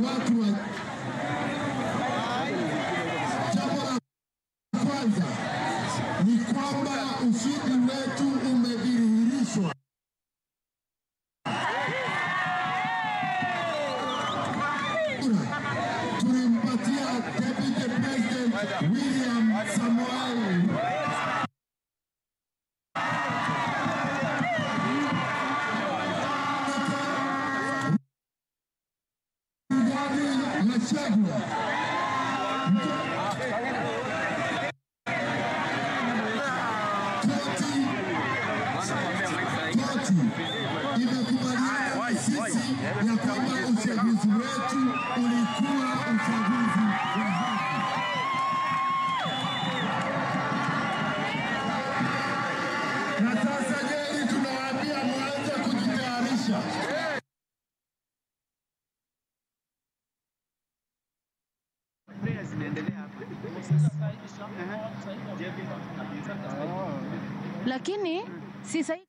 watu wa jambo la kwanza ni kwamba ushindi wetu umedhihirishwa. Tulimpatia Deputy President William Samoei imekubaliana sisi ya kwamba uchaguzi wetu ulikuwa uchaguzi wa haki. Na sasa jeni tunawaambia mwanze kujitayarisha. Lakini si sahihi.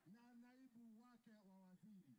Na naibu wake wa waziri.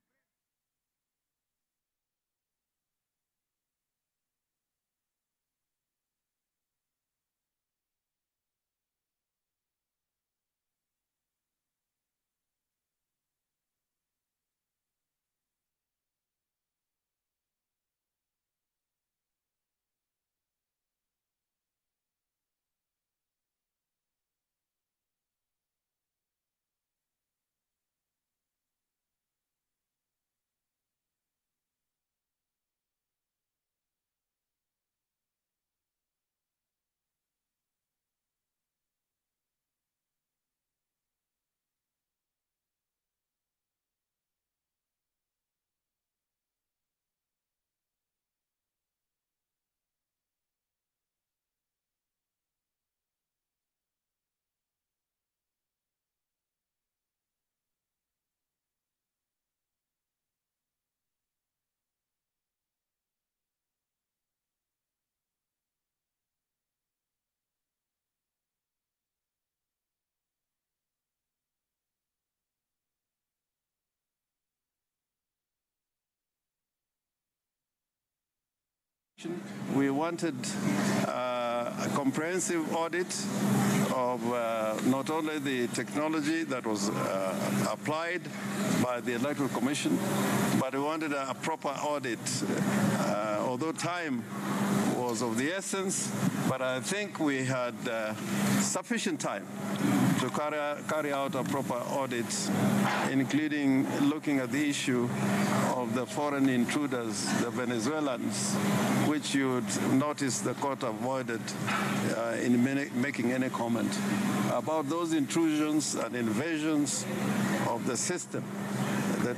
We wanted a comprehensive audit of not only the technology that was applied by the Electoral Commission, but we wanted a proper audit. Although time was of the essence, but I think we had sufficient time to carry out a proper audit, including looking at the issue of the foreign intruders, the Venezuelans, which you'd notice the court avoided in making any comment about those intrusions and invasions of the system, the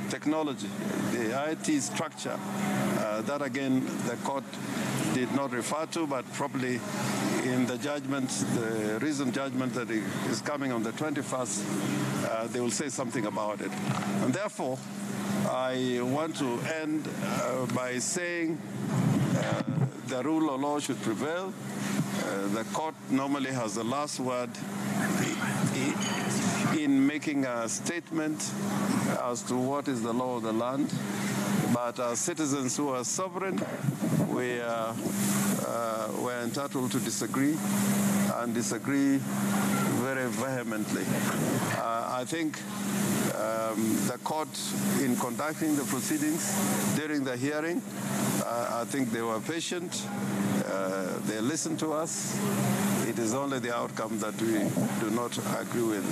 technology, the IT structure. That again, the court did not refer to, but probably in the judgment, the recent judgment that is coming on the 21st, they will say something about it. And therefore, I want to end by saying the rule of law should prevail. The court normally has the last word in making a statement as to what is the law of the land. But as citizens who are sovereign, we're entitled to disagree and disagree very vehemently. I think the court, in conducting the proceedings during the hearing, I think they were patient. They listened to us. It is only the outcome that we do not agree with.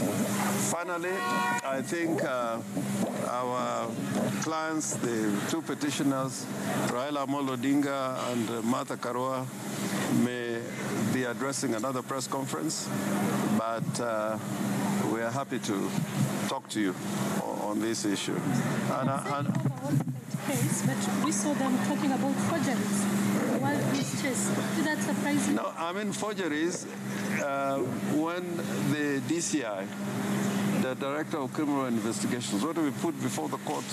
Finally, I think our clients, the two petitioners, Raila Amolo Odinga and Martha Karua, may be addressing another press conference, but we are happy to talk to you on this issue. Case, but we saw them talking about forgeries while this chase. Did that surprise you? No, I mean forgeries. When the DCI the Director of Criminal Investigations, what we put before the court,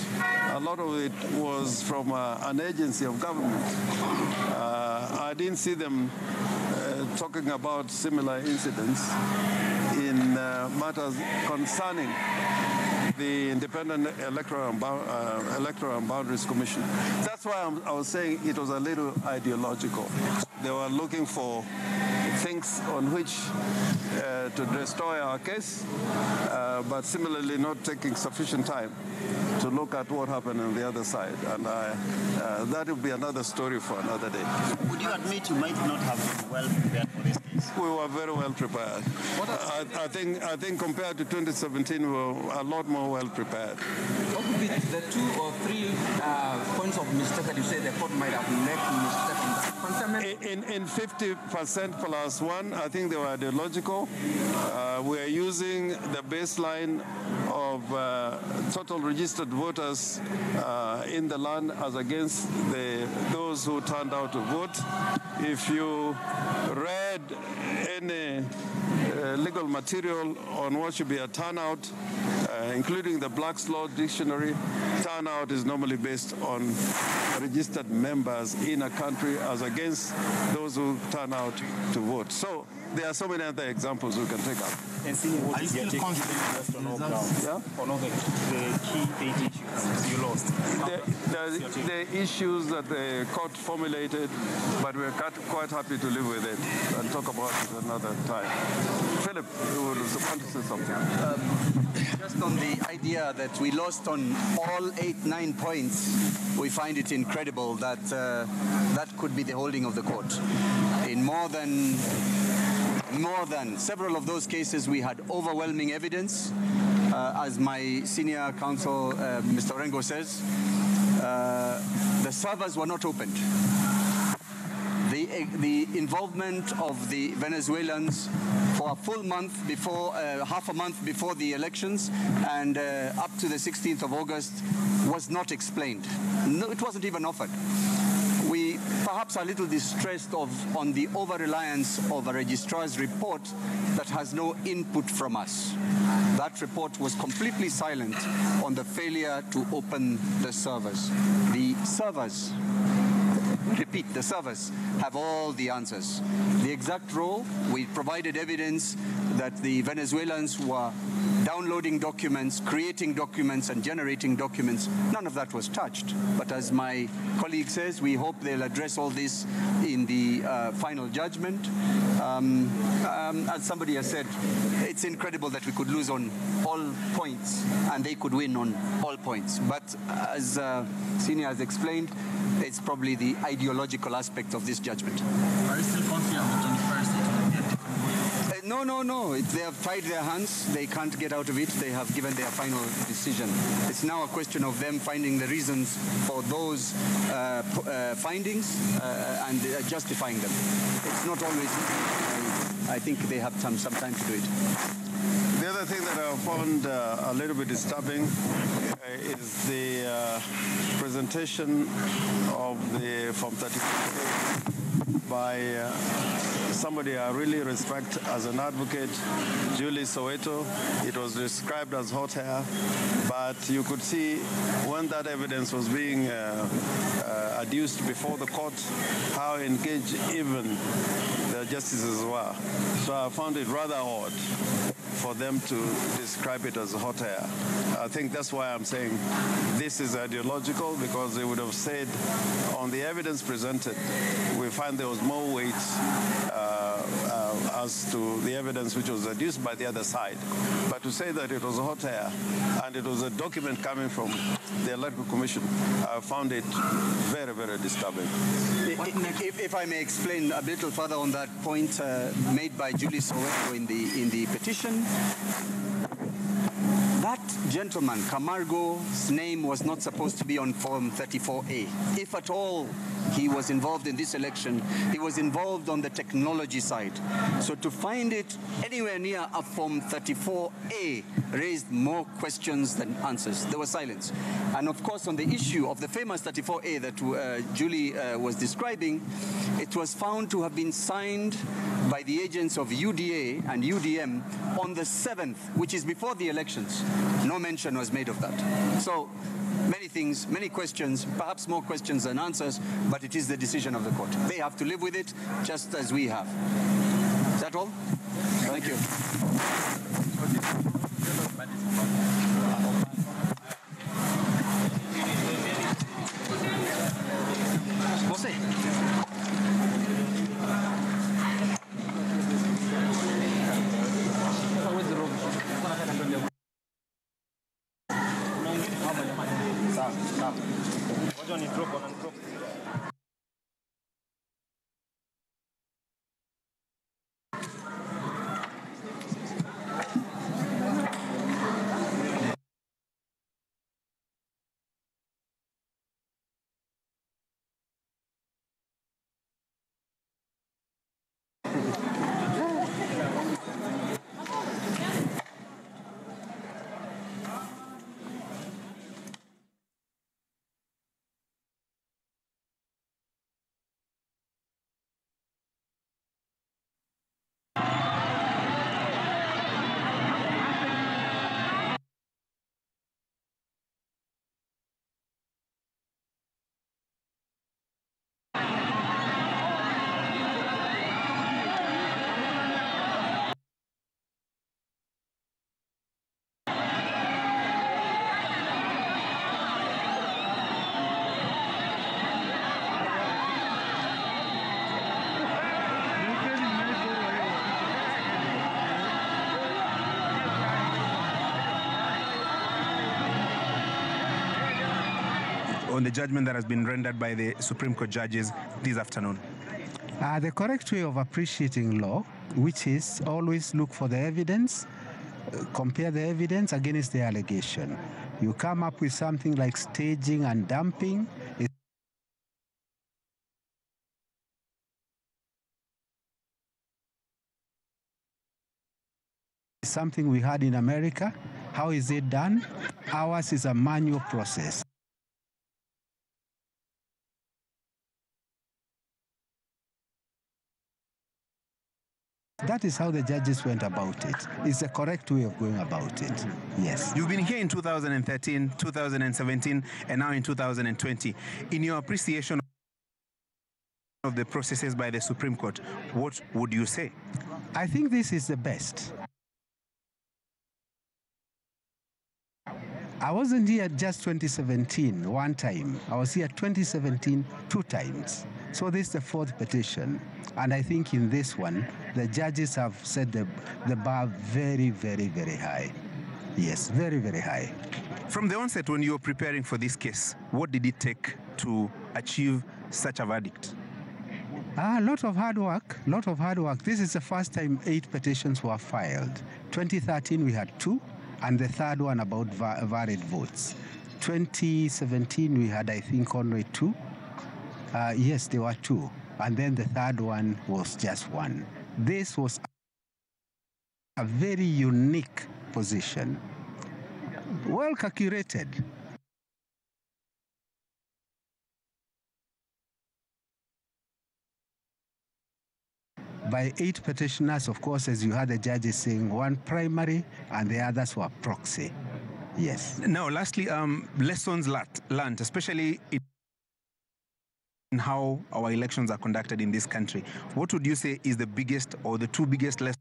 a lot of it was from an agency of government. I didn't see them talking about similar incidents in matters concerning the Independent Electoral and Boundaries Commission. That's why I was saying it was a little ideological. They were looking for things on which to destroy our case, but similarly not taking sufficient time to look at what happened on the other side. And that will be another story for another day. Would you admit you might not have been well prepared for this case? We were very well prepared. I think compared to 2017, we were a lot more well prepared. What would be the 2 or 3 points of mistake that you say the court might have made mistake in that containment? In 50% plus 1, I think they were ideological. We are using the baseline of total registered voters in the land as against those who turned out to vote. If you read any legal material on what should be a turnout, including the Black's Law Dictionary, turnout is normally based on registered members in a country as against those who turn out to vote. So there are so many other examples we can take up. And see, what is your confident on all grounds? Yeah? On all the key 8 issues you lost? The issues that the court formulated, but we're quite happy to live with it and talk about it another time. Philip, you would want to say something? Just on the idea that we lost on all 8-9 points, we find it incredible that that could be the holding of the court. In more than several of those cases, we had overwhelming evidence. As my senior counsel, Mr. Orengo says, the servers were not opened. The involvement of the Venezuelans for a full month before, half a month before the elections and up to the 16th of August was not explained. No, it wasn't even offered. We perhaps are a little distressed on the over-reliance of a registrar's report that has no input from us. That report was completely silent on the failure to open the servers. The servers, repeat, the servers have all the answers. The exact role, we provided evidence that the Venezuelans were downloading documents, creating documents, and generating documents. None of that was touched. But as my colleague says, we hope they'll address all this in the final judgment. As somebody has said, it's incredible that we could lose on all points and they could win on all points. But as Senior has explained, it's probably the ideological aspect of this judgment. Are you still confident that on the first it will be a different way? No. They have tied their hands. They can't get out of it. They have given their final decision. It's now a question of them finding the reasons for those findings and justifying them. It's not always easy. I think they have some time to do it. The other thing that I found a little bit disturbing is the presentation of the Form 34 by somebody I really respect as an advocate, Julie Soweto. It was described as hot hair, but you could see when that evidence was being adduced before the court, how engaged even the justices were. So I found it rather odd for them to describe it as hot air. I think that's why I'm saying this is ideological, because they would have said on the evidence presented, we find there was more weight as to the evidence which was adduced by the other side. But to say that it was hot air and it was a document coming from the Electoral Commission, I found it very, very disturbing. If I may explain a little further on that point made by Julie Soweto in the petition, that gentleman, Camargo's name was not supposed to be on Form 34A. If at all he was involved in this election, he was involved on the technology side. So to find it anywhere near a Form 34A raised more questions than answers. There was silence. And of course, on the issue of the famous 34A that Julie was describing, it was found to have been signed by the agents of UDA and UDM on the 7th, which is before the elections. No mention was made of that. So many things, many questions, perhaps more questions than answers, but it is the decision of the court. They have to live with it just as we have. Is that all? Thank you. On the judgment that has been rendered by the Supreme Court judges this afternoon? The correct way of appreciating law, which is always look for the evidence, compare the evidence against the allegation. You come up with something like staging and dumping. It's something we had in America. How is it done? Ours is a manual process. That is how the judges went about it. It's the correct way of going about it, yes. You've been here in 2013, 2017, and now in 2020. In your appreciation of the processes by the Supreme Court, what would you say? I think this is the best. I wasn't here just 2017, one time. I was here 2017, two times. So this is the fourth petition. And I think in this one, the judges have set the bar very, very, very high. Yes, very, very high. From the onset, when you were preparing for this case, what did it take to achieve such a verdict? A lot of hard work, lot of hard work. This is the first time 8 petitions were filed. 2013, we had 2. And the third one about valid votes. 2017, we had, I think, only 2. Yes, there were 2. And then the third one was just 1. This was a very unique position. Well calculated. By 8 petitioners, of course, as you heard the judges saying, 1 primary and the others were proxy. Yes. Now, lastly, lessons learned, especially in how our elections are conducted in this country. What would you say is the biggest or the 2 biggest lessons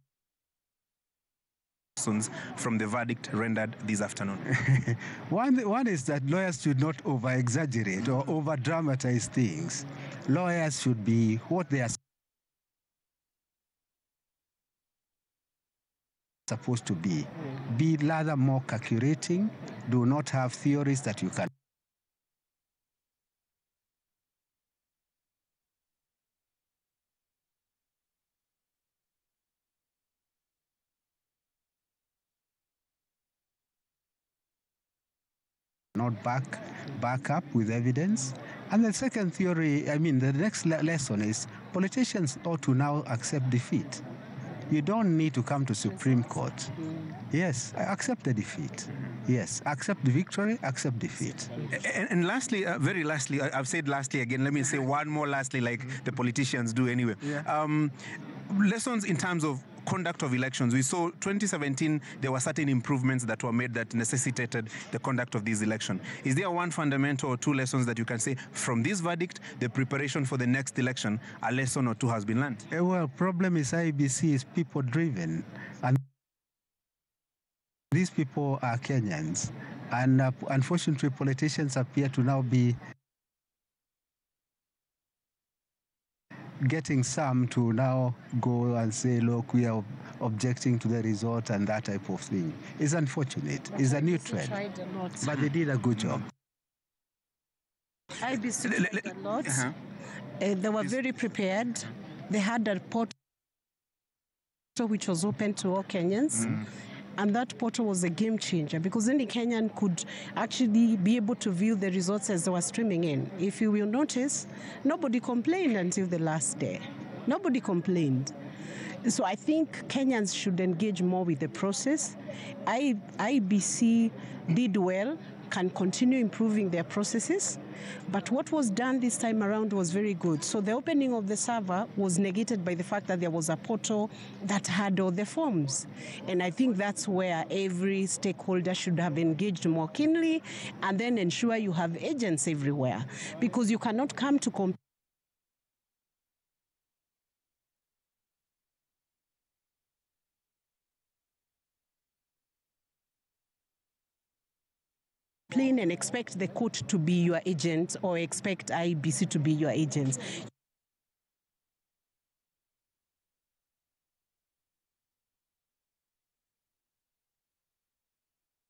from the verdict rendered this afternoon? One is that lawyers should not over-exaggerate or over-dramatize things. Lawyers should be what they are supposed to be rather more calculating, do not have theories that you can not back up with evidence. And the second theory, the next lesson is politicians ought to now accept defeat. You don't need to come to Supreme Court. Yes, accept the defeat. Yes, accept the victory, accept defeat. And lastly, very lastly, I've said lastly again, let me say one more lastly, like the politicians do anyway. Yeah. lessons in terms of conduct of elections. We saw 2017, there were certain improvements that were made that necessitated the conduct of this election. Is there one fundamental or two lessons that you can say from this verdict, the preparation for the next election, a lesson or two has been learned? Well, problem is IBC is people driven, and these people are Kenyans, and unfortunately politicians appear to now be getting some to now go and say, look, we are objecting to the result and that type of thing. It's unfortunate. It's a new trend. Tried a lot. But they did a good job. IBC tried a lot. They were very prepared. They had a portal which was open to all Kenyans. And that portal was a game changer because any Kenyan could actually be able to view the results as they were streaming in. If you will notice, nobody complained until the last day. Nobody complained. So I think Kenyans should engage more with the process. IBC did well, can continue improving their processes, but what was done this time around was very good. So the opening of the server was negated by the fact that there was a portal that had all the forms. And I think that's where every stakeholder should have engaged more keenly and then ensure you have agents everywhere, because you cannot come to complain and expect the court to be your agent or expect IBC to be your agent.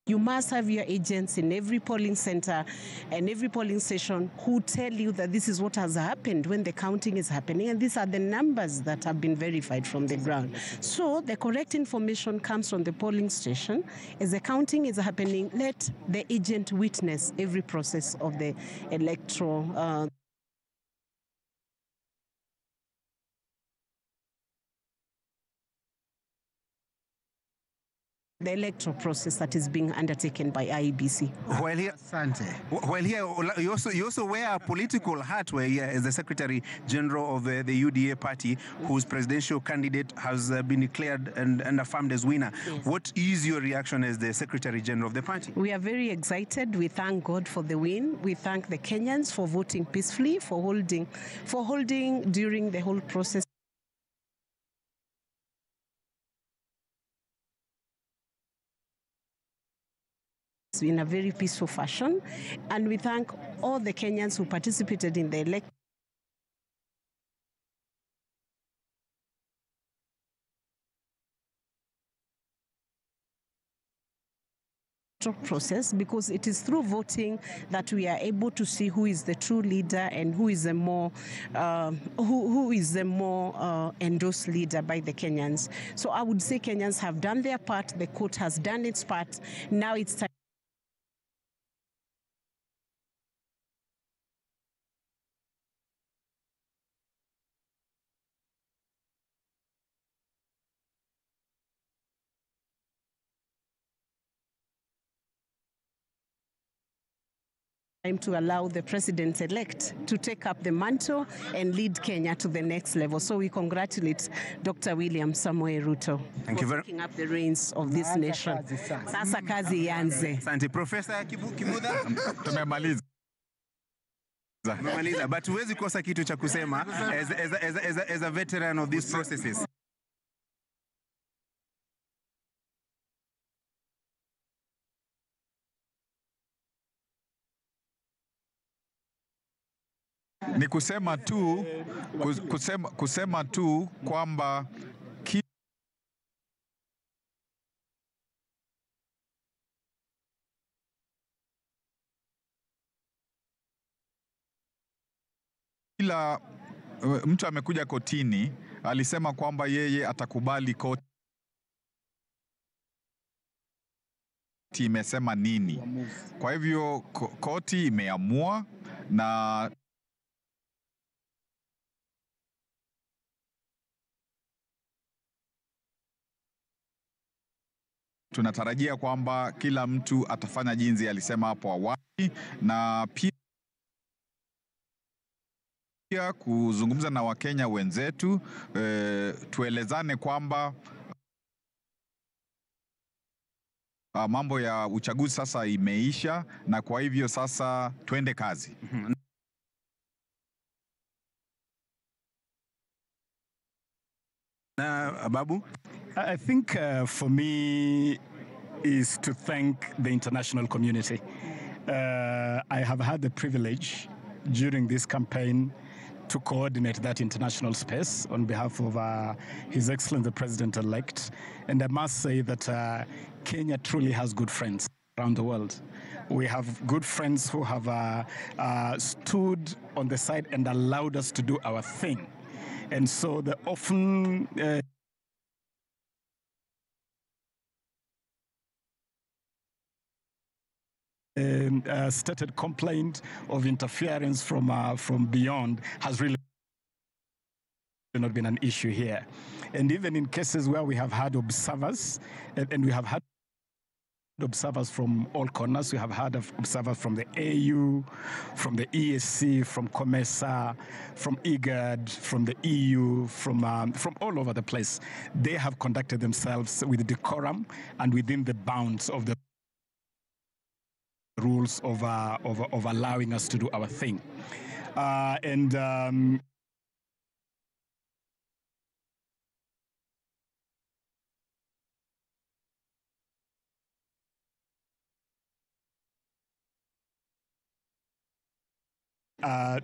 You must have your agents in every polling center and every polling station who tell you that this is what has happened when the counting is happening, and these are the numbers that have been verified from the ground. So the correct information comes from the polling station. As the counting is happening, let the agent witness every process of the electoral the electoral process that is being undertaken by IEBC. While here, you also wear a political hat where here as the Secretary General of the UDA party, whose presidential candidate has been declared and affirmed as winner. Yes. What is your reaction as the Secretary General of the party? We are very excited. We thank God for the win. We thank the Kenyans for voting peacefully, for holding during the whole process in a very peaceful fashion, and we thank all the Kenyans who participated in the election process, because it is through voting that we are able to see who is the true leader and who is the more endorsed leader by the Kenyans. So I would say Kenyans have done their part, the court has done its part. Now it's time to allow the president-elect to take up the mantle and lead Kenya to the next level. So we congratulate Dr. William Samoei Ruto for taking up the reins of this nation. Sasa kazi ianze. Asante. Professor Kimuda. Tumemaliza. But huwezi kosa kitu cha kusema as a veteran of these processes. Ni kusema tu kwamba kila mtu amekuja kotini alisema kwamba yeye atakubali koti imesema nini. Kwa hivyo koti imeamua na tunatarajia kwamba kila mtu atafanya jinsi alisema hapo awali, na pia kuzungumza na Wakenya wenzetu, tuelezane kwamba mambo ya uchaguzi sasa imeisha, na kwa hivyo sasa tuende kazi. Babu? I think for me is to thank the international community. I have had the privilege during this campaign to coordinate that international space on behalf of His Excellency the President-elect. And I must say that Kenya truly has good friends around the world. We have good friends who have stood on the side and allowed us to do our thing. And so the often stated complaint of interference from beyond has really not been an issue here. And even in cases where we have had observers, and we have had observers from all corners, we have had observers from the AU, from the ESC, from COMESA, from IGAD, from the EU, from all over the place. They have conducted themselves with decorum and within the bounds of the rules of allowing us to do our thing.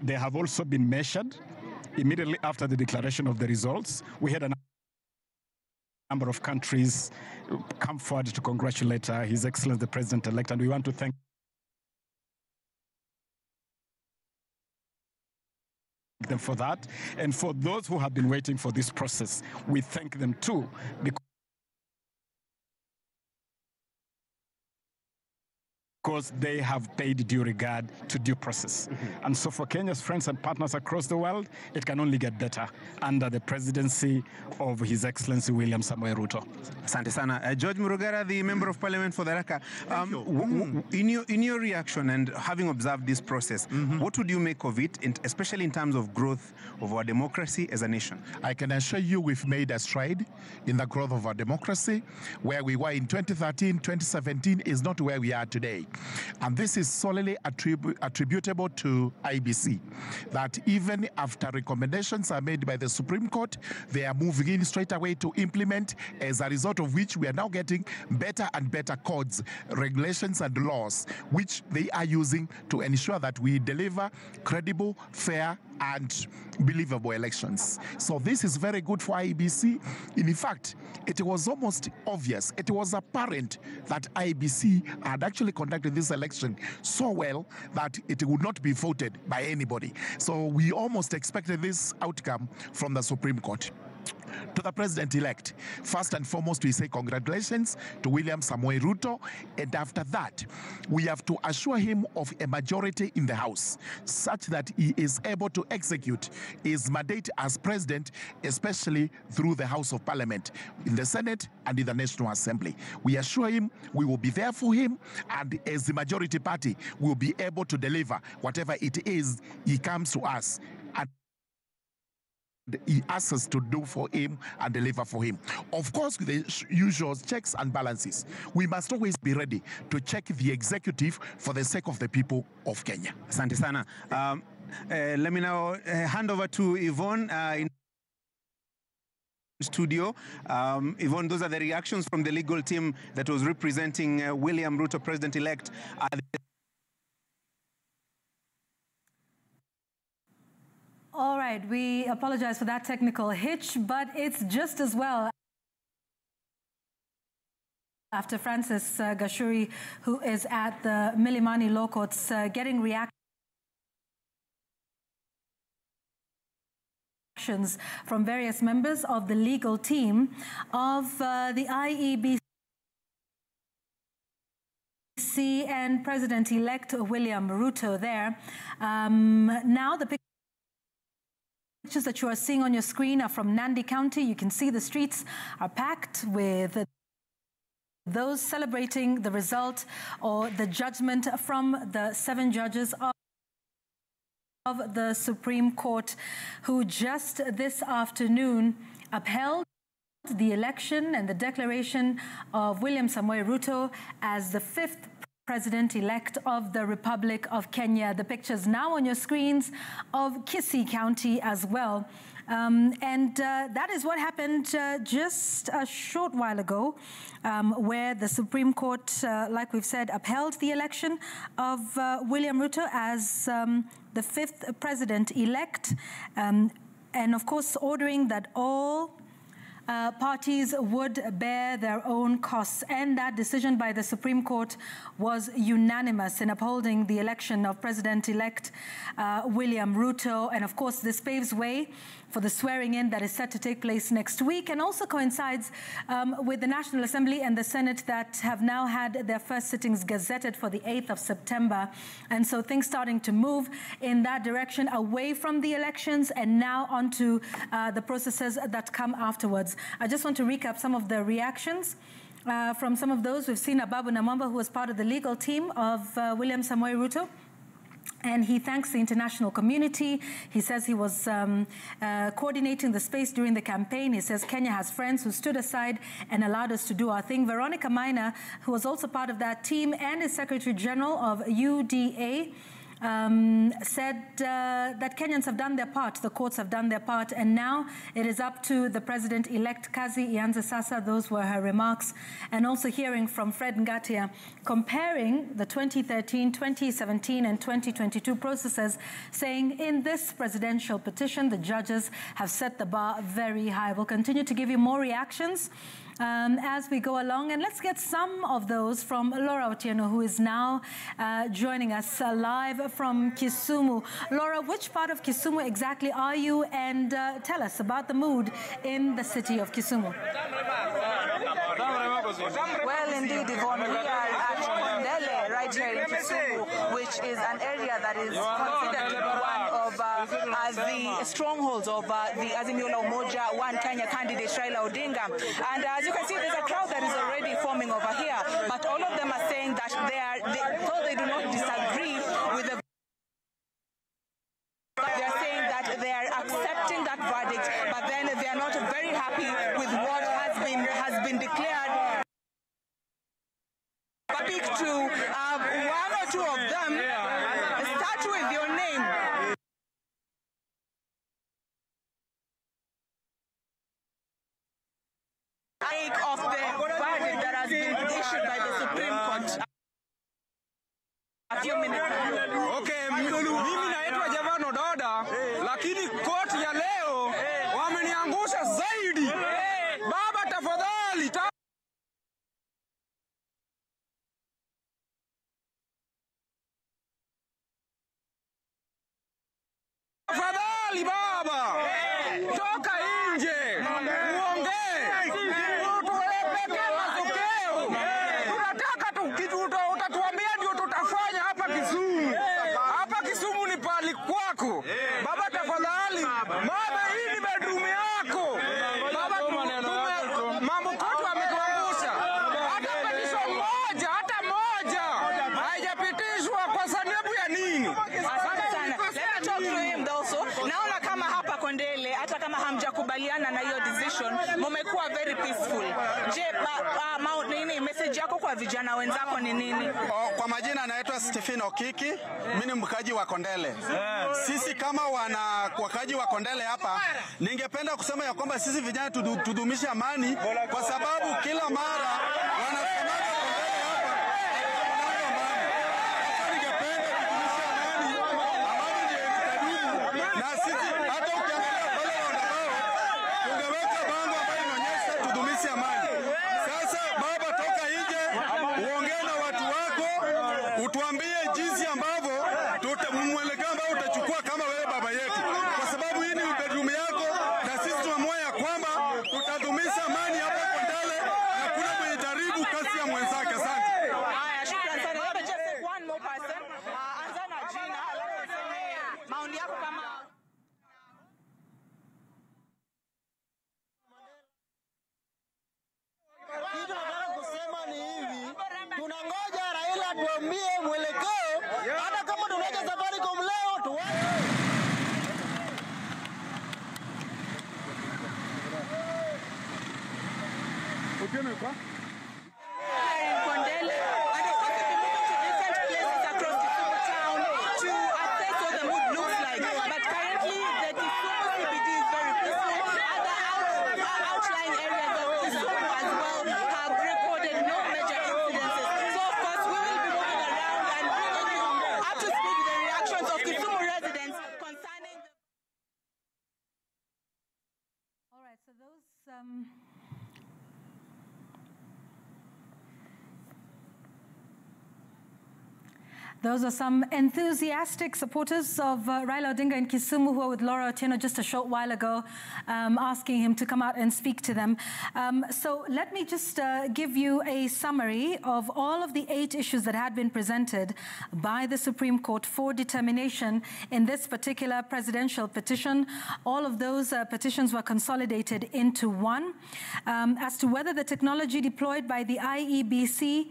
They have also been measured immediately after the declaration of the results. We had a number of countries come forward to congratulate His Excellency the President-elect, and we want to thank them for that. And for those who have been waiting for this process, we thank them too, because they have paid due regard to due process. And so for Kenya's friends and partners across the world, it can only get better under the presidency of His Excellency William Samoei Ruto. Asante sana. George Murugara, the Member of Parliament for the Raka. In your reaction and having observed this process, what would you make of it, especially in terms of growth of our democracy as a nation? I can assure you we've made a stride in the growth of our democracy. Where we were in 2013, 2017 is not where we are today. And this is solely attributable to IBC, that even after recommendations are made by the Supreme Court, they are moving in straight away to implement, as a result of which we are now getting better and better codes, regulations and laws, which they are using to ensure that we deliver credible, fair, and believable elections. So this is very good for IBC. In fact, it was almost obvious, it was apparent that IBC had actually conducted this election so well that it would not be voted by anybody. So we almost expected this outcome from the Supreme Court. To the President-elect, first and foremost, we say congratulations to William Samoei Ruto, and after that, we have to assure him of a majority in the House, such that he is able to execute his mandate as President, especially through the House of Parliament, in the Senate and in the National Assembly. We assure him we will be there for him, and as the majority party, we will be able to deliver whatever it is he comes to us and he asks us to do for him and deliver for him. Of course, with the usual checks and balances, we must always be ready to check the executive for the sake of the people of Kenya. Asante sana. Let me now hand over to Yvonne in studio. Yvonne, those are the reactions from the legal team that was representing William Ruto, President-elect. All right, we apologize for that technical hitch, but it's just as well after Francis Gashuri, who is at the Milimani Law Courts, getting reactions from various members of the legal team of the IEBC and President-elect William Ruto there. Now the pictures that you are seeing on your screen are from Nandi County. You can see the streets are packed with those celebrating the result or the judgment from the 7 judges of the Supreme Court, who just this afternoon upheld the election and the declaration of William Samoei Ruto as the 5th President-elect of the Republic of Kenya. The pictures now on your screens of Kisii County as well. That is what happened just a short while ago, where the Supreme Court, like we've said, upheld the election of William Ruto as the 5th President-elect, and of course ordering that all parties would bear their own costs. And that decision by the Supreme Court was unanimous in upholding the election of President-elect William Ruto. And of course, this paves way for the swearing-in that is set to take place next week, and also coincides with the National Assembly and the Senate that have now had their first sittings gazetted for the 8th of September. And so things starting to move in that direction, away from the elections and now onto the processes that come afterwards. I just want to recap some of the reactions from some of those. We've seen Ababu Namwamba, who was part of the legal team of William Samoei Ruto. And he thanks the international community. He says he was coordinating the space during the campaign. He says Kenya has friends who stood aside and allowed us to do our thing. Veronica Maina, who was also part of that team and is Secretary General of UDA, said that Kenyans have done their part, the courts have done their part, and now it is up to the President-elect. Kazi Ianze Sasa, those were her remarks. And also hearing from Fred Ngatia, comparing the 2013, 2017, and 2022 processes, saying in this presidential petition, the judges have set the bar very high. We'll continue to give you more reactions as we go along. And let's get some of those from Laura Otieno, who is now joining us live from Kisumu. Laura, which part of Kisumu exactly are you? And tell us about the mood in the city of Kisumu. Well, indeed, Yvonne, we are at Kondele, right here in Kisumu, which is an area that is considered to be one of the strongholds of the Azimio la Umoja One Kenya candidate Raila Odinga. And as you can see, there's a crowd that is already forming over here, but all of them are saying that though they do not disagree with the they are saying that they are accepting that verdict, but then they are not very happy with what has been declared. Speak to one or two of them. Start with your name. Of the verdict that has been issued by the Supreme Court a few minutes ago. Okay, mimi naitwa Javano Doda, lakini koti ya leo wameniangusha zaidi. Baba tafadhali tafadhali baba, toka nje uongee, tuweke matokeo. Tunataka utatuambia ndio tutafanya hapa Kisumu. Hapa Kisumu ni pali kwako baba, tafadhali baba, hii ni bedroom yako baba. Mambo kote ametuangusha, hata petition moja haijapitishwa kwa sababu ya nini? Asante sana. Let me talk to him also. Naona kama hapa Kondele, hata kama hamjakubaliana na hiyo decision, mmekuwa very peaceful. Je, message yako kwa vijana wenzako ni nini? Kwa majina naitwa Stephen Okiki, mimi ni mkaji wa Kondele. Sisi kama wakaji wa Kondele hapa, ningependa kusema ya kwamba sisi vijana tudumishe amani, kwa sababu kila mara wanasemaga utuambie jinsi ambavyo mwelekeo ambao utachukua kama wewe baba yetu, kwa sababu hii ni bedroom yako, na sisi tumeamua ya kwamba tutadumisha amani hapa Kondele na kuna mwenye jaribu kasi ya mwenzake. Asante. Haya, shukrani sana. Let me just take one more person. Anza na jina, alafu useme maoni yako kama kitu nataka kusema ni hivi, tunangoja Raila tuambie mwelekeo, hata kama tunaja Safaricom leo tuwache Kondele, and of course we've been moving to different places across Kisumu town to assess what the mood looks like. But currently the Kisumu CBD is very peaceful. Other outlying areas of Kisumu as well have recorded no major incidences. So of course we will be moving around and bringing you up to speed with the reactions of Kisumu residents concerning the... All right, so those Those are some enthusiastic supporters of Raila Odinga in Kisumu who were with Laura Otieno just a short while ago, asking him to come out and speak to them. So let me just give you a summary of all of the 8 issues that had been presented by the Supreme Court for determination in this particular presidential petition. All of those petitions were consolidated into one. As to whether the technology deployed by the IEBC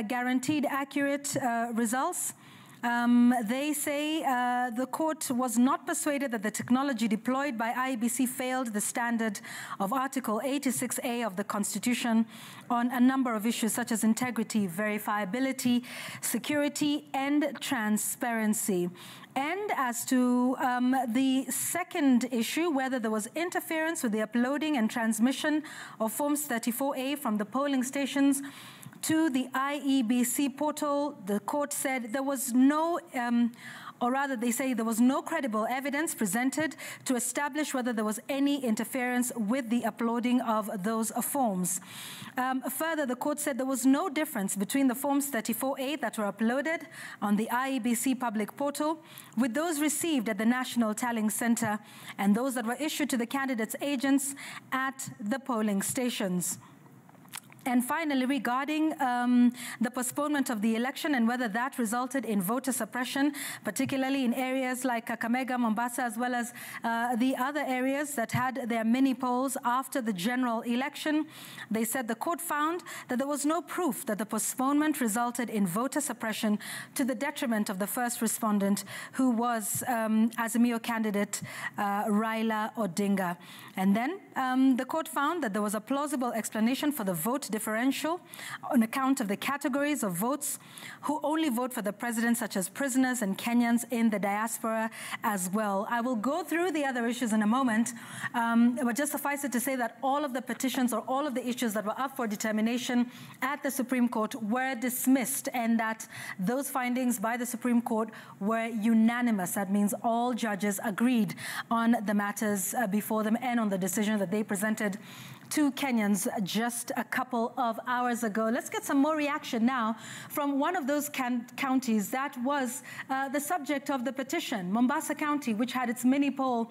guaranteed accurate results, they say the court was not persuaded that the technology deployed by IEBC failed the standard of Article 86A of the Constitution on a number of issues such as integrity, verifiability, security, and transparency. And as to the second issue, whether there was interference with the uploading and transmission of Forms 34A from the polling stations to the IEBC portal, the court said there was no, or rather they say there was no credible evidence presented to establish whether there was any interference with the uploading of those forms. Further, the court said there was no difference between the Forms 34A that were uploaded on the IEBC public portal with those received at the National Tallying Center and those that were issued to the candidates' agents at the polling stations. And finally, regarding the postponement of the election and whether that resulted in voter suppression, particularly in areas like Kakamega, Mombasa, as well as the other areas that had their mini polls after the general election, they said the court found that there was no proof that the postponement resulted in voter suppression to the detriment of the first respondent, who was Azimio candidate Raila Odinga. And then the court found that there was a plausible explanation for the vote differential on account of the categories of votes who only vote for the president, such as prisoners and Kenyans in the diaspora as well. I will go through the other issues in a moment, but just suffice it to say that all of the petitions or all of the issues that were up for determination at the Supreme Court were dismissed, and that those findings by the Supreme Court were unanimous. That means all judges agreed on the matters before them and on the decision that they presented to Kenyans just a couple of hours ago. Let's get some more reaction now from one of those counties that was the subject of the petition, Mombasa County, which had its mini poll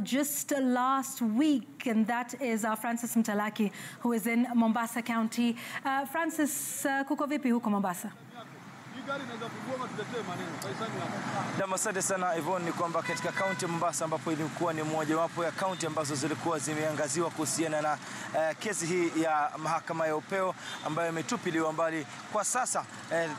just last week, and that is Francis Mtalaki, who is in Mombasa County. Francis, kuko vipi huko Mombasa? Asante sana Yvonne, ni kwamba katika kaunti ya Mombasa, ambapo ilikuwa ni mojawapo ya kaunti ambazo zilikuwa zimeangaziwa kuhusiana na kesi hii ya mahakama ya upeo ambayo imetupiliwa mbali. Kwa sasa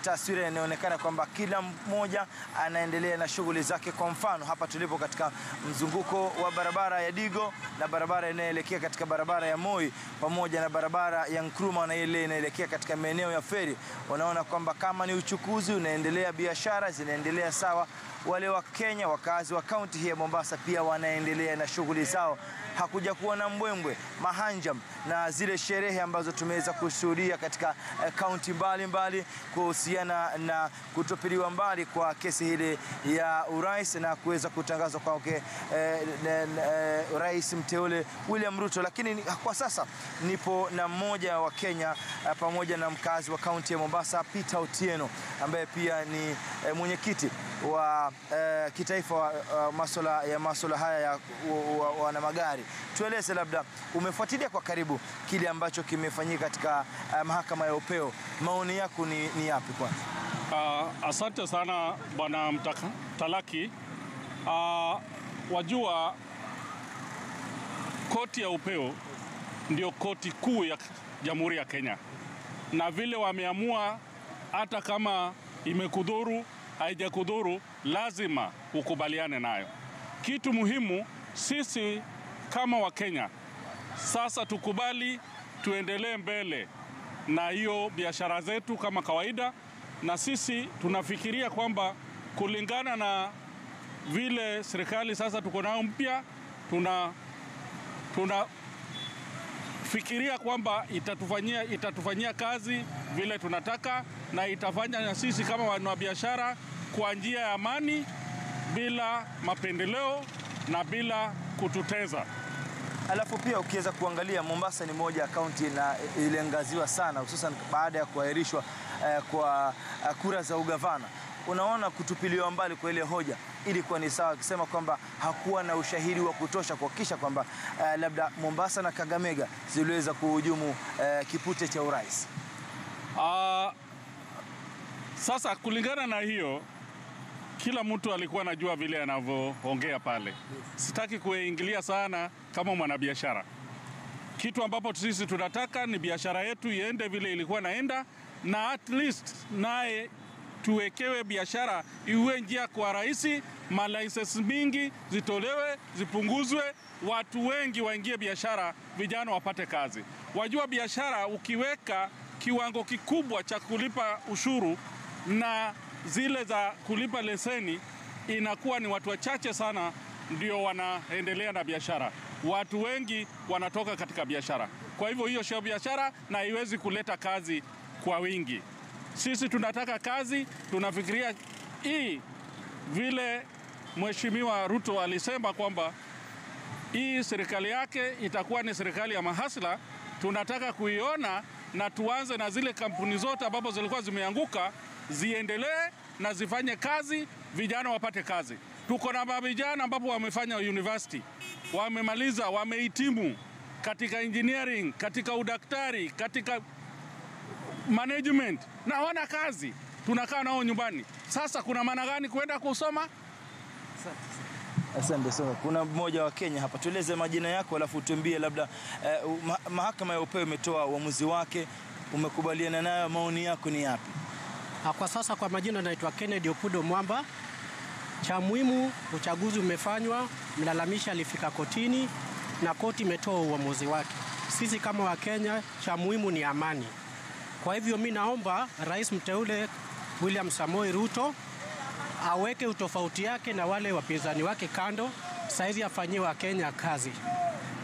taswira inaonekana kwamba kila mmoja anaendelea na shughuli zake. Kwa mfano, hapa tulipo katika mzunguko wa barabara ya Digo na barabara inayoelekea katika barabara ya Moi pamoja na barabara ya Nkrumah na ile inaelekea katika maeneo ya Feri, unaona kwamba kama ni uchukuzi unaendelea, biashara zinaendelea sawa. Wale wa Kenya, wakazi wa kaunti hii ya Mombasa, pia wanaendelea na shughuli zao. Hakuja kuwa na mbwembwe, mahanjam na zile sherehe ambazo tumeweza kushuhudia katika kaunti mbalimbali kuhusiana na kutupiliwa mbali kwa kesi hili ya urais na kuweza kutangazwa kwa rais mteule William Ruto. Lakini kwa sasa nipo na mmoja wa Kenya pamoja na mkazi wa kaunti ya Mombasa, Peter Otieno, ambaye pia ni mwenyekiti wa kitaifa wa masuala haya ya wana magari. Tueleze, labda umefuatilia kwa karibu kile ambacho kimefanyika katika mahakama ya upeo, maoni yako ni yapi kwanza? Asante sana bwana Mtalaki. Wajua, koti ya upeo ndio koti kuu ya Jamhuri ya Kenya, na vile wameamua, hata kama imekudhuru haijakudhuru, lazima ukubaliane nayo. Kitu muhimu sisi kama wa Kenya sasa tukubali tuendelee mbele na hiyo biashara zetu kama kawaida, na sisi tunafikiria kwamba kulingana na vile serikali sasa tuko nayo mpya, tunafikiria kwamba itatufanyia kazi vile tunataka, na itafanya na sisi kama wanabiashara kwa njia ya amani, bila mapendeleo na bila kututeza. Alafu pia ukiweza kuangalia, Mombasa ni moja ya kaunti na iliangaziwa sana, hususan baada ya kuahirishwa kwa kura za ugavana. Unaona kutupiliwa mbali kwa ile hoja ilikuwa ni sawa, akisema kwamba hakuwa na ushahidi wa kutosha kuhakikisha kwamba labda Mombasa na Kakamega ziliweza kuhujumu kipute cha urais. Sasa kulingana na hiyo, kila mtu alikuwa anajua vile anavyoongea pale. Sitaki kuingilia sana kama mwanabiashara. Kitu ambapo sisi tunataka ni biashara yetu iende vile ilikuwa naenda, na at least naye tuwekewe biashara iwe njia kwa rahisi, malicense mingi zitolewe, zipunguzwe, watu wengi waingie biashara, vijana wapate kazi. Wajua biashara ukiweka kiwango kikubwa cha kulipa ushuru na zile za kulipa leseni, inakuwa ni watu wachache sana ndio wanaendelea na biashara. Watu wengi wanatoka katika biashara. Kwa hivyo hiyo sio biashara na haiwezi kuleta kazi kwa wingi. Sisi tunataka kazi, tunafikiria hii vile Mheshimiwa Ruto alisema kwamba hii serikali yake itakuwa ni serikali ya mahasla. Tunataka kuiona na tuanze na zile kampuni zote ambapo zilikuwa zimeanguka ziendelee na zifanye kazi, vijana wapate kazi. Tuko na vijana ambapo wamefanya university, wamemaliza, wamehitimu katika engineering, katika udaktari, katika management, na hawana kazi. Tunakaa nao nyumbani. Sasa kuna maana gani kwenda kusoma? Asante sana. Kuna mmoja wa Kenya hapa. Tueleze majina yako alafu tuambie labda mahakama ya upeo imetoa uamuzi wake, umekubaliana nayo, maoni yako ni yapi? Kwa sasa kwa majina naitwa Kennedy Opudo Mwamba. Cha muhimu, uchaguzi umefanywa, mlalamisha alifika kotini na koti imetoa uamuzi wake. Sisi kama wa Kenya, cha muhimu ni amani. Kwa hivyo mimi naomba Rais mteule William Samoei Ruto aweke utofauti yake na wale wapinzani wake kando, saizi afanyie wa Kenya kazi.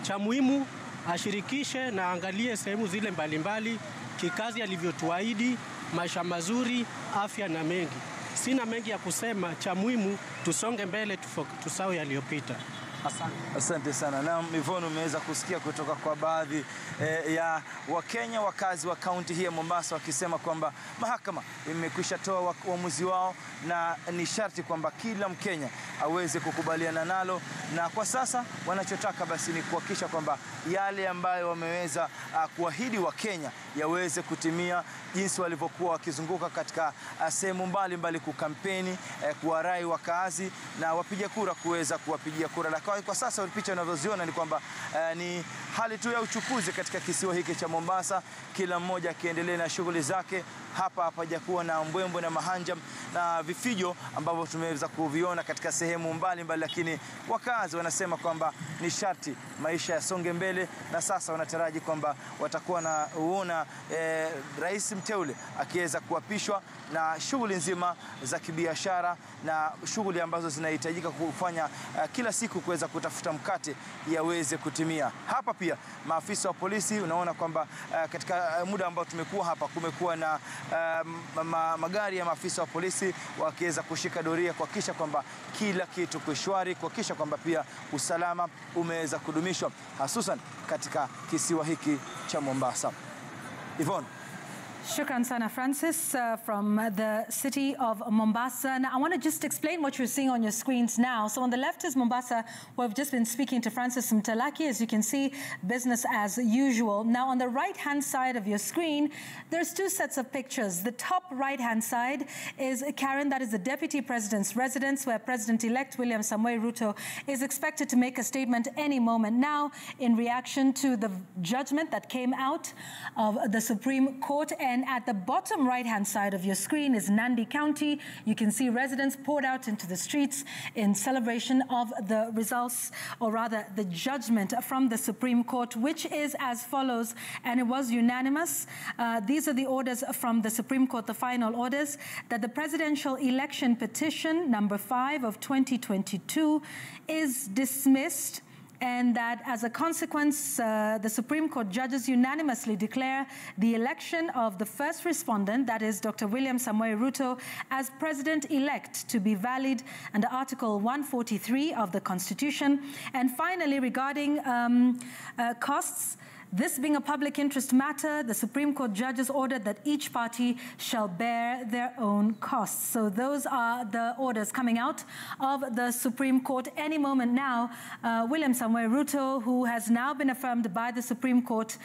Cha muhimu ashirikishe na angalie sehemu zile mbalimbali kikazi alivyotuahidi, maisha mazuri, afya na mengi. Sina mengi ya kusema, cha muhimu tusonge mbele, tusahau yaliyopita. Asante sana. Na Yvonne, umeweza kusikia kutoka kwa baadhi ya Wakenya wakazi wa kaunti hii ya Mombasa wakisema kwamba mahakama imekwisha toa uamuzi wao na ni sharti kwamba kila Mkenya aweze kukubaliana nalo, na kwa sasa wanachotaka basi ni kuhakikisha kwamba yale ambayo wameweza kuahidi Wakenya yaweze kutimia, jinsi walivyokuwa wakizunguka katika sehemu mbalimbali kukampeni, kuwarai wakazi na wapiga kura kuweza kuwapigia kura. Kwa sasa picha unavyoziona ni kwamba ni hali tu ya uchukuzi katika kisiwa hiki cha Mombasa, kila mmoja akiendelea na shughuli zake. Hapa hapajakuwa na mbwembwe na mahanjam na vifijo ambavyo tumeweza kuviona katika sehemu mbalimbali, lakini wakazi wanasema kwamba ni sharti maisha yasonge mbele, na sasa wanataraji kwamba watakuwa na uona rais mteule akiweza kuapishwa na shughuli nzima za kibiashara na shughuli ambazo zinahitajika kufanya kila siku kuweza kutafuta mkate yaweze kutimia. Hapa pia maafisa wa polisi, unaona kwamba katika muda ambao tumekuwa hapa kumekuwa na magari ya maafisa wa polisi wakiweza kushika doria kuhakikisha kwamba kila kitu kushwari, kuhakikisha kwamba pia usalama umeweza kudumishwa hususan katika kisiwa hiki cha Mombasa. Yvonne. Shukran sana, Francis, from the city of Mombasa. Now, I want to just explain what you're seeing on your screens now. So on the left is Mombasa, where we've just been speaking to Francis Mtalaki. As you can see, business as usual. Now, on the right-hand side of your screen, there's two sets of pictures. The top right-hand side is Karen, that is the Deputy President's residence, where President-elect William Samoei Ruto is expected to make a statement any moment now in reaction to the judgment that came out of the Supreme Court. And And at the bottom right-hand side of your screen is Nandi County. You can see residents poured out into the streets in celebration of the results, or rather the judgment from the Supreme Court, which is as follows, and it was unanimous. These are the orders from the Supreme Court, the final orders, that the presidential election petition number 5 of 2022 is dismissed, and that as a consequence, the Supreme Court judges unanimously declare the election of the first respondent, that is Dr. William Samoei Ruto, as president-elect to be valid under Article 143 of the Constitution. And finally, regarding costs, this being a public interest matter, the Supreme Court judges ordered that each party shall bear their own costs. So those are the orders coming out of the Supreme Court. Any moment now, William Samoei Ruto, who has now been affirmed by the Supreme Court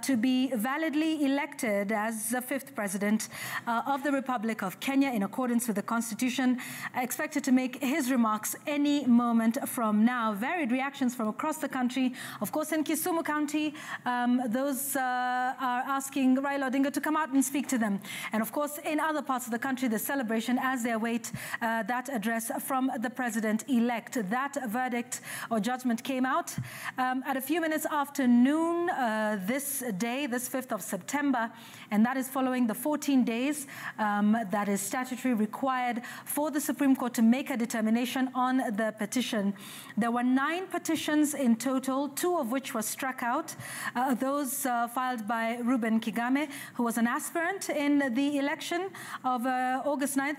to be validly elected as the 5th president of the Republic of Kenya in accordance with the Constitution, expected to make his remarks any moment from now. Varied reactions from across the country. Of course, in Kisumu County, those are asking Raila Odinga to come out and speak to them. And of course, in other parts of the country, the celebration as they await that address from the president-elect. That verdict or judgment came out at a few minutes after noon this day, this 5th of September, and that is following the 14 days that is statutory required for the Supreme Court to make a determination on the petition. There were 9 petitions in total, 2 of which were struck out. Those filed by Reuben Kigame, who was an aspirant in the election of August 9th,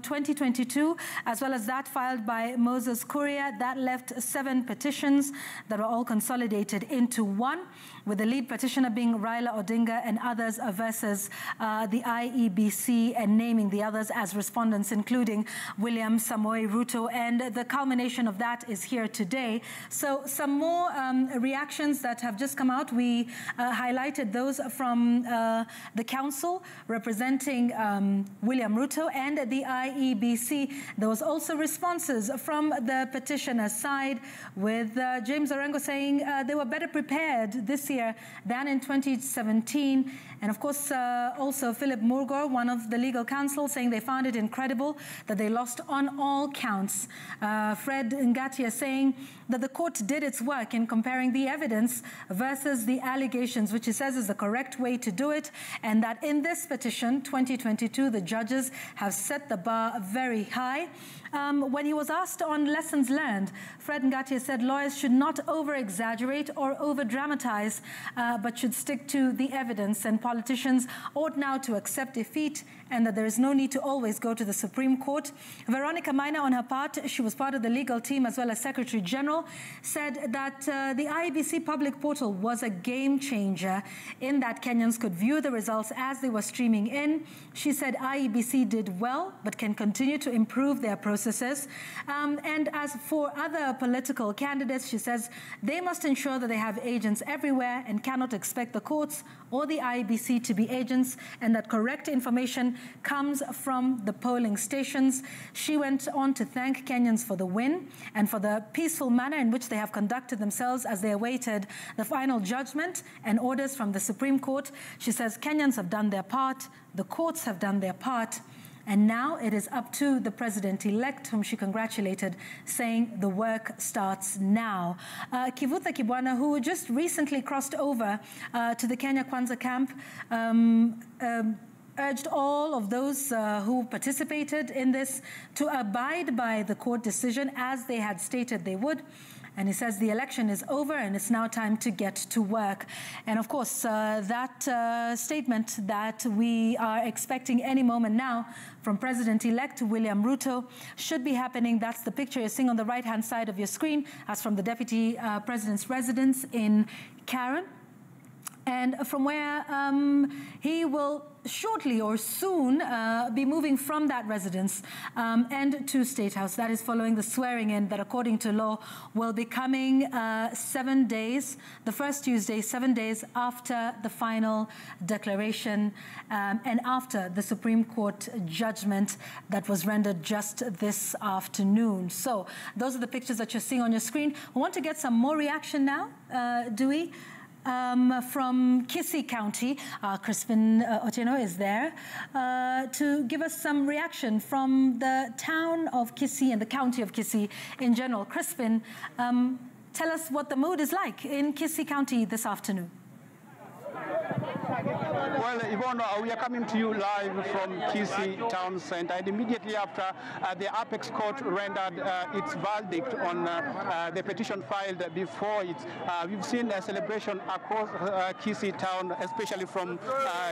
2022, as well as that filed by Moses Kuria. That left 7 petitions that were all consolidated into one, with the lead petitioner being Raila Odinga and others versus the IEBC, and naming the others as respondents, including William Samoei Ruto. And the culmination of that is here today. So some more reactions that have just come out. We highlighted those from the council representing William Ruto and the IEBC. There was also responses from the petitioner's side, with James Orengo saying they were better prepared this year than in 2017. And of course, also Philip Murgor, one of the legal counsel, saying they found it incredible that they lost on all counts. Fred Ngatia saying that the court did its work in comparing the evidence versus the allegations, which he says is the correct way to do it, and that in this petition, 2022, the judges have set the bar very high. When he was asked on lessons learned, Fred Ngatia said lawyers should not over-exaggerate or over-dramatize, but should stick to the evidence, and politicians ought now to accept defeat, and that there is no need to always go to the Supreme Court. Veronica Maina, on her part, she was part of the legal team as well as Secretary General, said that the IEBC public portal was a game changer in that Kenyans could view the results as they were streaming in. She said IEBC did well, but can continue to improve their processes. And as for other political candidates, she says they must ensure that they have agents everywhere and cannot expect the courts or the IEBC to be agents, and that correct information comes from the polling stations. She went on to thank Kenyans for the win and for the peaceful manner in which they have conducted themselves as they awaited the final judgment and orders from the Supreme Court. She says Kenyans have done their part, the courts have done their part, and now it is up to the president-elect, whom she congratulated, saying the work starts now. Kivutha Kibwana, who just recently crossed over to the Kenya Kwanza camp, urged all of those who participated in this to abide by the court decision as they had stated they would. And he says the election is over and it's now time to get to work. And of course, that statement that we are expecting any moment now from President-elect William Ruto should be happening. That's the picture you're seeing on the right-hand side of your screen, as from the Deputy President's residence in Karen. And from where he will shortly or soon be moving from that residence and to State House. That is following the swearing in that, according to law, will be coming 7 days, the first Tuesday, 7 days after the final declaration and after the Supreme Court judgment that was rendered just this afternoon. So those are the pictures that you're seeing on your screen. We want to get some more reaction now, do we? from Kisii County. Crispin Otieno is there to give us some reaction from the town of Kisii and the county of Kisii in general. Crispin, tell us what the mood is like in Kisii County this afternoon. Well, Yvonne, we are coming to you live from Kisii town center, and immediately after the Apex Court rendered its verdict on the petition filed before it, we've seen a celebration across Kisii town, especially from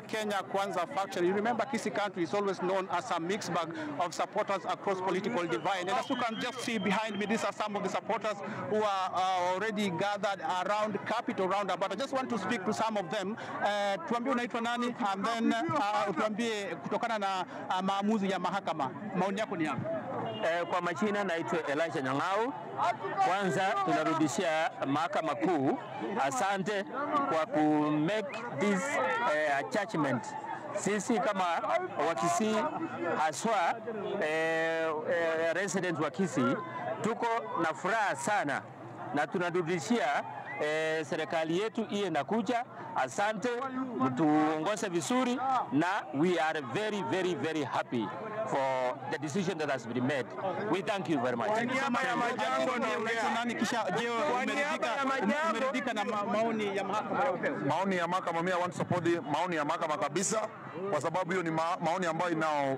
Kenya Kwanza faction. You remember Kisii country is always known as a mixed bag of supporters across political divide. And as you can just see behind me, these are some of the supporters who are already gathered around Capitol roundabout. I just want to speak to some of them. Tuambie unaitwa nani, and then tuambie kutokana na maamuzi ya mahakama, maoni yako ni yapi? Kwa majina naitwa Elijah Nyang'au. Kwanza tunarudishia mahakama kuu asante kwa ku make this judgment. Sisi kama Wakisii haswa residents wa Kisii tuko na furaha sana na tunarudishia serikali yetu iye inakuja. Asante, mtuongoze vizuri, na we are very, very, very happy for the decision that has been made. We thank you very much. Umeridhika na maoni ya mahakama ya upeo? Maoni ya mahakama, mimi I want to support the maoni ya mahakama kabisa, kwa sababu hiyo ni maoni ambayo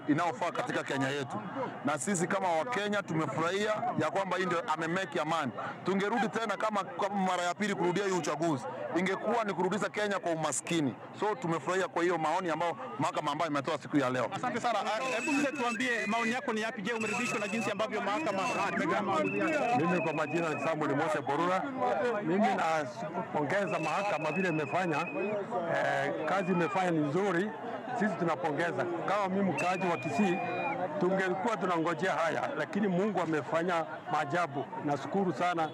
inaofaa katika Kenya yetu, na sisi kama Wakenya tumefurahia ya kwamba hii ndio amemeki amani. Tungerudi tena kama mara ya pili kurudia hii uchaguzi, ingekuwa ni kurudisha Kenya kwa umaskini. So tumefurahia kwa hiyo maoni ambayo mahakama ambayo imetoa siku ya leo. Asante sana. Hebu mzee tuambie maoni yako ni yapi? Je, umeridhishwa na jinsi ambavyo mahakama imetoa maamuzi yake? Mimi kwa majina ni Samuel Mose Borura. Mimi napongeza mahakama vile imefanya, kazi imefanya ni nzuri. Sisi tunapongeza. Kama mimi mkaaji wa Kisii, tungekuwa tunangojea haya, lakini Mungu amefanya maajabu. Nashukuru sana.